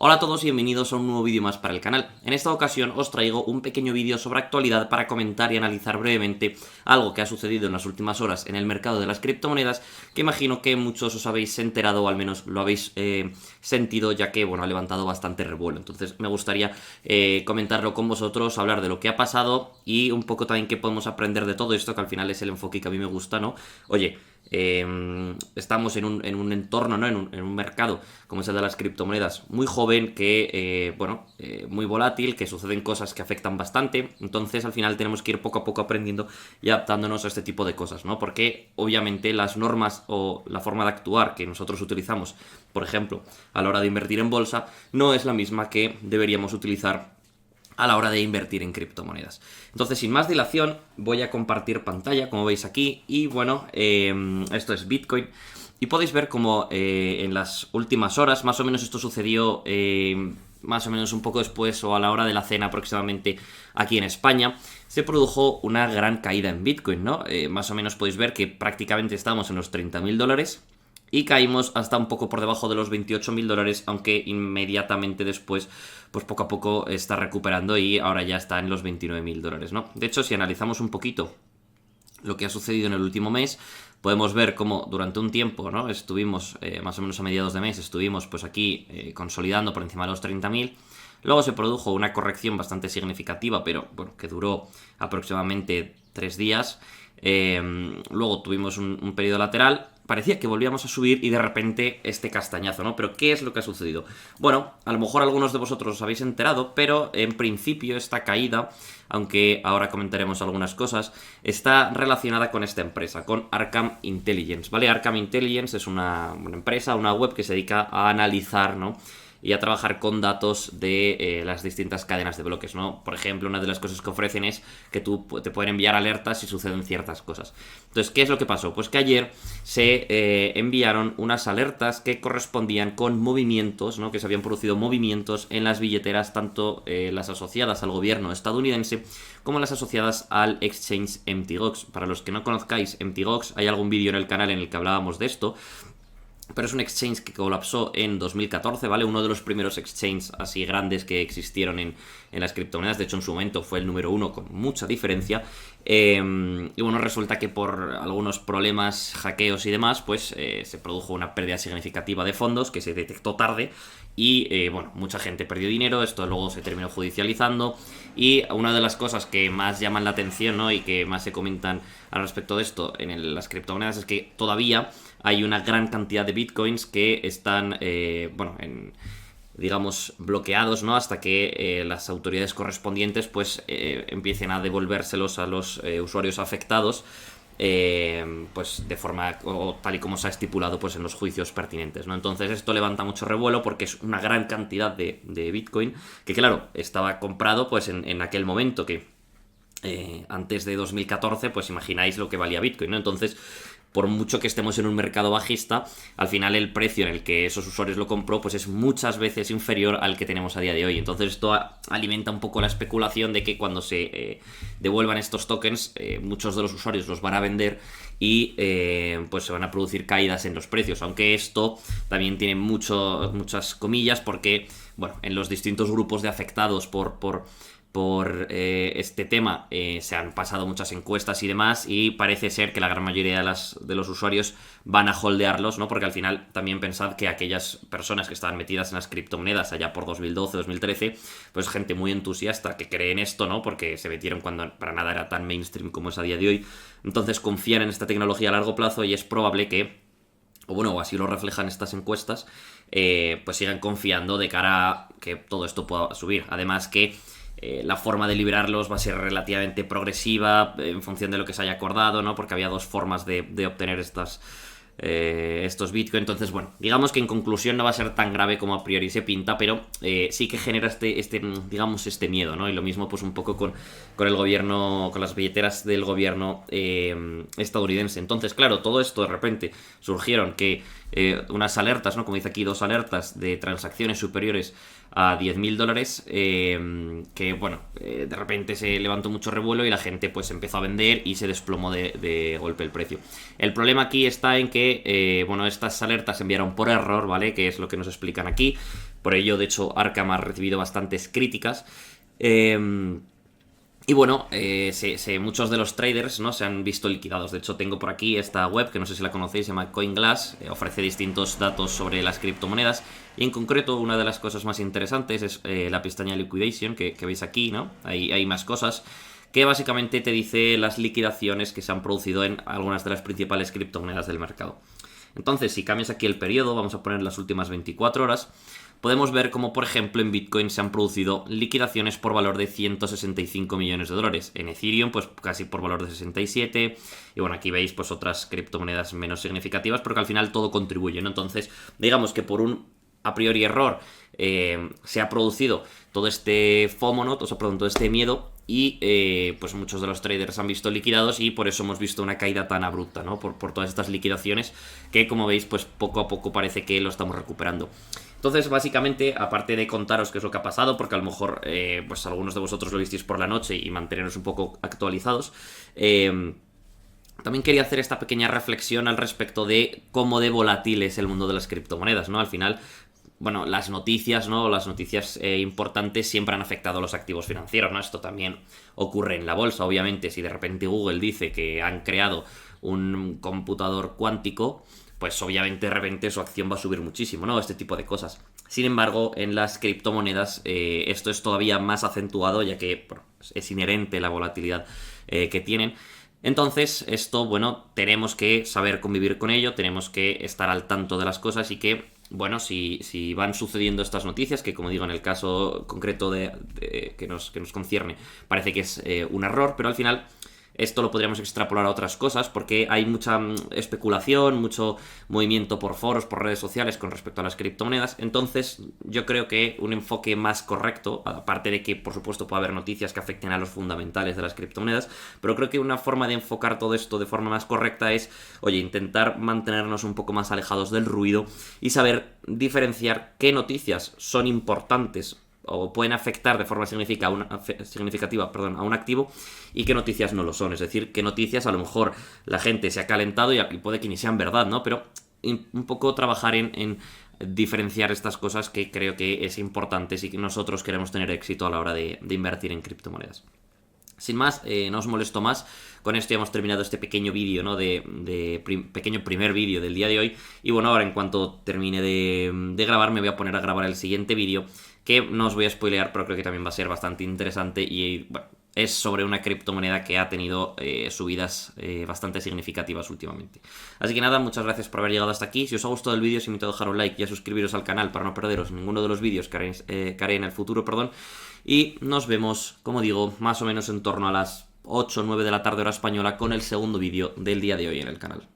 Hola a todos y bienvenidos a un nuevo vídeo más para el canal. En esta ocasión os traigo un pequeño vídeo sobre actualidad para comentar y analizar brevemente algo que ha sucedido en las últimas horas en el mercado de las criptomonedas, que imagino que muchos os habéis enterado o al menos lo habéis sentido, ya que bueno, ha levantado bastante revuelo. Entonces me gustaría comentarlo con vosotros, hablar de lo que ha pasado y un poco también qué podemos aprender de todo esto, que al final es el enfoque que a mí me gusta, ¿no? Oye, estamos en un entorno, ¿no? En un mercado como es el de las criptomonedas muy joven, que muy volátil, que suceden cosas que afectan bastante. Entonces al final tenemos que ir poco a poco aprendiendo y adaptándonos a este tipo de cosas, ¿no? Porque obviamente las normas o la forma de actuar que nosotros utilizamos, por ejemplo, a la hora de invertir en bolsa, no es la misma que deberíamos utilizar a la hora de invertir en criptomonedas. Entonces, sin más dilación, voy a compartir pantalla, como veis aquí, y bueno, esto es Bitcoin, y podéis ver como en las últimas horas, más o menos esto sucedió más o menos un poco después o a la hora de la cena aproximadamente aquí en España, se produjo una gran caída en Bitcoin, ¿no? Más o menos podéis ver que prácticamente estamos en los $30.000, y caímos hasta un poco por debajo de los $28.000, aunque inmediatamente después, pues poco a poco está recuperando y ahora ya está en los $29.000, ¿no? De hecho, si analizamos un poquito lo que ha sucedido en el último mes, podemos ver cómo durante un tiempo, ¿no? Estuvimos, más o menos a mediados de mes, estuvimos pues aquí consolidando por encima de los 30.000. Luego se produjo una corrección bastante significativa, pero bueno, que duró aproximadamente 3 días. Luego tuvimos un periodo lateral. Parecía que volvíamos a subir y de repente este castañazo, ¿no? Pero ¿qué es lo que ha sucedido? Bueno, a lo mejor algunos de vosotros os habéis enterado, pero en principio esta caída, aunque ahora comentaremos algunas cosas, está relacionada con esta empresa, con Arkham Intelligence, ¿vale? Arkham Intelligence es una empresa, una web que se dedica a analizar, ¿no? Y a trabajar con datos de las distintas cadenas de bloques, ¿no? Por ejemplo, una de las cosas que ofrecen es que te pueden enviar alertas si suceden ciertas cosas. Entonces, ¿qué es lo que pasó? Pues que ayer se enviaron unas alertas que correspondían con movimientos, ¿no? Que se habían producido movimientos en las billeteras, tanto las asociadas al gobierno estadounidense como las asociadas al exchange Mt. Gox. Para los que no conozcáis Mt. Gox, hay algún vídeo en el canal en el que hablábamos de esto. Pero es un exchange que colapsó en 2014, ¿vale? Uno de los primeros exchanges así grandes que existieron en las criptomonedas. De hecho, en su momento fue el número 1 con mucha diferencia. Y bueno, resulta que por algunos problemas, hackeos y demás, pues se produjo una pérdida significativa de fondos que se detectó tarde. Y bueno, mucha gente perdió dinero, esto luego se terminó judicializando. Y una de las cosas que más llaman la atención, ¿no? Y que más se comentan al respecto de esto las criptomonedas es que todavía hay una gran cantidad de bitcoins que están, digamos, bloqueados, ¿no? Hasta que las autoridades correspondientes pues empiecen a devolvérselos a los usuarios afectados, pues de forma o tal y como se ha estipulado pues en los juicios pertinentes, ¿no? Entonces esto levanta mucho revuelo porque es una gran cantidad de Bitcoin que, claro, estaba comprado pues en aquel momento que antes de 2014, pues imagináis lo que valía Bitcoin, ¿no? Entonces, por mucho que estemos en un mercado bajista, al final el precio en el que esos usuarios lo compró pues es muchas veces inferior al que tenemos a día de hoy. Entonces esto alimenta un poco la especulación de que cuando se devuelvan estos tokens, muchos de los usuarios los van a vender y pues se van a producir caídas en los precios. Aunque esto también tiene muchas comillas porque, bueno, en los distintos grupos de afectados por este tema se han pasado muchas encuestas y demás, y parece ser que la gran mayoría de los usuarios van a holdearlos, ¿no? Porque al final también pensad que aquellas personas que estaban metidas en las criptomonedas allá por 2012, 2013, pues gente muy entusiasta que cree en esto, ¿no? Porque se metieron cuando para nada era tan mainstream como es a día de hoy. Entonces confían en esta tecnología a largo plazo y es probable que, o así lo reflejan estas encuestas, pues sigan confiando de cara a que todo esto pueda subir. Además que la forma de liberarlos va a ser relativamente progresiva en función de lo que se haya acordado, ¿no? Porque había dos formas de obtener estos Bitcoin. Entonces, bueno, digamos que en conclusión no va a ser tan grave como a priori se pinta, pero sí que genera este miedo, ¿no? Y lo mismo pues un poco con el gobierno, con las billeteras del gobierno estadounidense. Entonces, claro, todo esto de repente surgieron que unas alertas, ¿no? Como dice aquí, 2 alertas de transacciones superiores a $10.000, que bueno, de repente se levantó mucho revuelo y la gente pues empezó a vender y se desplomó de golpe el precio. El problema aquí está en que, bueno, estas alertas se enviaron por error, ¿vale? Que es lo que nos explican aquí, Por ello, de hecho, Arkham ha recibido bastantes críticas. Y bueno, muchos de los traders, ¿no?, se han visto liquidados. De hecho, tengo por aquí esta web, que no sé si la conocéis, se llama CoinGlass. Ofrece distintos datos sobre las criptomonedas. Y en concreto, una de las cosas más interesantes es la pestaña Liquidation, que veis aquí, ¿no? Hay más cosas, que básicamente te dice las liquidaciones que se han producido en algunas de las principales criptomonedas del mercado. Entonces, si cambias aquí el periodo, vamos a poner las últimas 24 horas... podemos ver como, por ejemplo, en Bitcoin se han producido liquidaciones por valor de 165 millones de dólares. En Ethereum, pues casi por valor de 67. Y bueno, aquí veis pues otras criptomonedas menos significativas, porque al final todo contribuye, ¿no? Entonces, digamos que por un a priori error se ha producido todo este FOMO, ¿no? O sea, perdón, todo este miedo, y pues muchos de los traders han visto liquidados, y por eso hemos visto una caída tan abrupta, ¿no? Por todas estas liquidaciones que, como veis, pues poco a poco parece que lo estamos recuperando. Entonces, básicamente, aparte de contaros qué es lo que ha pasado, porque a lo mejor pues algunos de vosotros lo visteis por la noche, y manteneros un poco actualizados, también quería hacer esta pequeña reflexión al respecto de cómo de volátil es el mundo de las criptomonedas, ¿no? Al final, bueno, las noticias, ¿no? Las noticias importantes siempre han afectado a los activos financieros, ¿no? Esto también ocurre en la bolsa, obviamente. Si de repente Google dice que han creado un computador cuántico, pues obviamente de repente su acción va a subir muchísimo, ¿no? Este tipo de cosas. Sin embargo, en las criptomonedas esto es todavía más acentuado, ya que bueno, es inherente la volatilidad que tienen. Entonces, esto, bueno, tenemos que saber convivir con ello, tenemos que estar al tanto de las cosas, y que, bueno, si van sucediendo estas noticias, que como digo, en el caso concreto que nos concierne, parece que es un error, pero al final esto lo podríamos extrapolar a otras cosas, porque hay mucha especulación, mucho movimiento por foros, por redes sociales con respecto a las criptomonedas. Entonces, yo creo que un enfoque más correcto, aparte de que por supuesto puede haber noticias que afecten a los fundamentales de las criptomonedas, pero creo que una forma de enfocar todo esto de forma más correcta es, oye, intentar mantenernos un poco más alejados del ruido y saber diferenciar qué noticias son importantes o pueden afectar de forma significativa a un activo, y qué noticias no lo son. Es decir, qué noticias a lo mejor la gente se ha calentado y puede que ni sean verdad, ¿no? Pero un poco trabajar en diferenciar estas cosas, que creo que es importante si nosotros queremos tener éxito a la hora de invertir en criptomonedas. Sin más, no os molesto más. Con esto ya hemos terminado este pequeño vídeo, ¿no? Pequeño primer vídeo del día de hoy. Y bueno, ahora en cuanto termine de grabar, me voy a poner a grabar el siguiente vídeo, que no os voy a spoilear, pero creo que también va a ser bastante interesante. Y bueno, es sobre una criptomoneda que ha tenido subidas bastante significativas últimamente. Así que nada, muchas gracias por haber llegado hasta aquí. Si os ha gustado el vídeo, os invito a dejar un like y a suscribiros al canal para no perderos ninguno de los vídeos que haré en el futuro, Y nos vemos, como digo, más o menos en torno a las 8 o 9 de la tarde hora española, con el segundo vídeo del día de hoy en el canal.